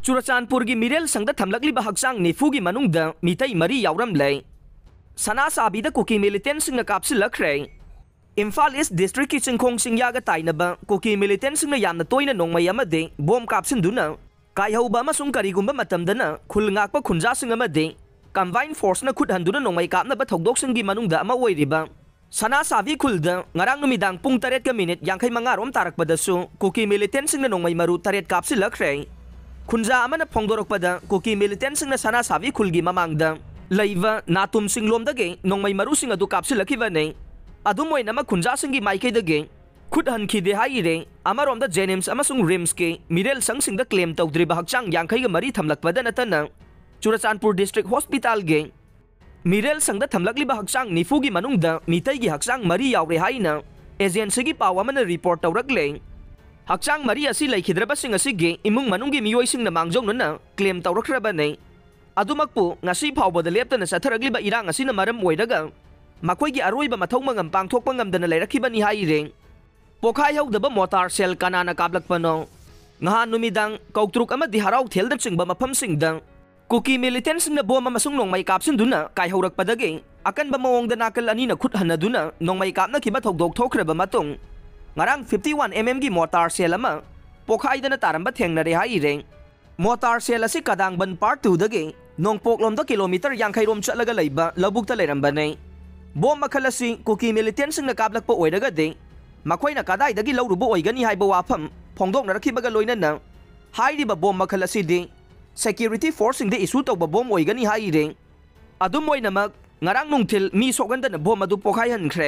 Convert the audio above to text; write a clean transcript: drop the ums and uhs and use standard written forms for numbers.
चुरचानपुर की मिरेल संग थमलकलिबा हक्चांग निफुगी मनुंगदा मितई मरी यावरमले सना साबीदा कुकी मिलिटेंट सिंगना कापसिलखरे इम्फाल ईस्ट डिस्ट्रिक्ट की चिंखोंग सिंगयागा ताइनबा कुकी मिलिटेंट सिंगना यामना तोइना नोंगमय अमदे बोम कापसिनदुना कायहौबा अमसुंग करिगुंबा मतमदना खुलंगाकपा खुंजासिंग अमदे कंबाइन फोर्सना खुद हंदुना नोंगमय कापनबा थौदोकसिंगी मनुंगदा अमा ओइरिबा सना साबी खुलदा ngarang नुमिदांग पुंग 8 मिनिट 55 रोम तारकपदसु कुकी मिलिटेंट सिंगना नोंगमय मरु 8 कापसिलखरे खुंजा अमना फोंदोरकपदा कुकी मिलिटेंट सिंगना सना साबी खुलगी ममांगदा लैवा नातुम सिंगलोमदगे नोंगमय मरुसिंग अदु कापसिलखिबने अदुम ओइनमा खुंजा सिंगी माइकेदगे खुद हनखिदे हाइरे अमरोमदा जेनिम्स अमसुंग रिम्स के मिरेल संगसिंगदा क्लेम तौद्रिबा हक्चांग 50 मरी थमलकपदा नतना चुरचानपुर डिस्ट्रिक्ट हॉस्पिटल गे मिरेल संगदा थमलकलिबा हक्चांग निफुगी मनुंगदा मितैगी हक्चांग मरी यावरे हाइना एजेंसीगी पाव अमना रिपोर्ट तौरकले हक्चांग मरी असि लैखिद्रबसिंग असिगे इमुंग मनुंगी मियोइसिंगना मांगजौनना क्लेम तौरखरबने अदुमकपु ngasi फावबदा लेप्तना चथरगलिबा इरांग असिना मरम ओइरगा मखोइगी अरोइबा मथौ मंगम पांगथोकपा ngamdana लैरखिबनी हाइरे पोखाय हौदबा मोटार सेल कानाना काबलकपनो nghan numidang कौतरुक अमदि हराउ थेलदा चिंगबा मफमसिंगदा कुकी मिलिटेंट सिंगना बोम अमसुंग नोंगमय कापसिनदुना कायहौरकपदगे अकनबा मओंगदा नाकल अनिना खुद हन्नदुना नोंगमय कापनखिबा थौदोक थोखरबा मतुंग ngarang 51 mm की मोटार सेल अमा पोखाइदना तारंबा थेंगनरे हाइरे मोटार सेल असि कदांगबन पार्ट 2 दगे नोंगपोकलोमदा किलोमीटर 50 रोम चलगा लैबा लबुकता लैरंबने बोम मखल असि कुकी मिलिटेंट सिंगना काबलकपा ओइरगदे मखोइना कदाइदगी लौरुबा ओइगनी हाइबा वाफम फोंदोकनरखिबगा लोइनना हाइरिबा बोम मखल असिदि सेक्यूरिटी फोर्स सिंगदे इशू तौबा बोम ओइगनी हाइरे अदुम ओइनमक ngarang nungthil mi sokandana bom adu pokhai hankhre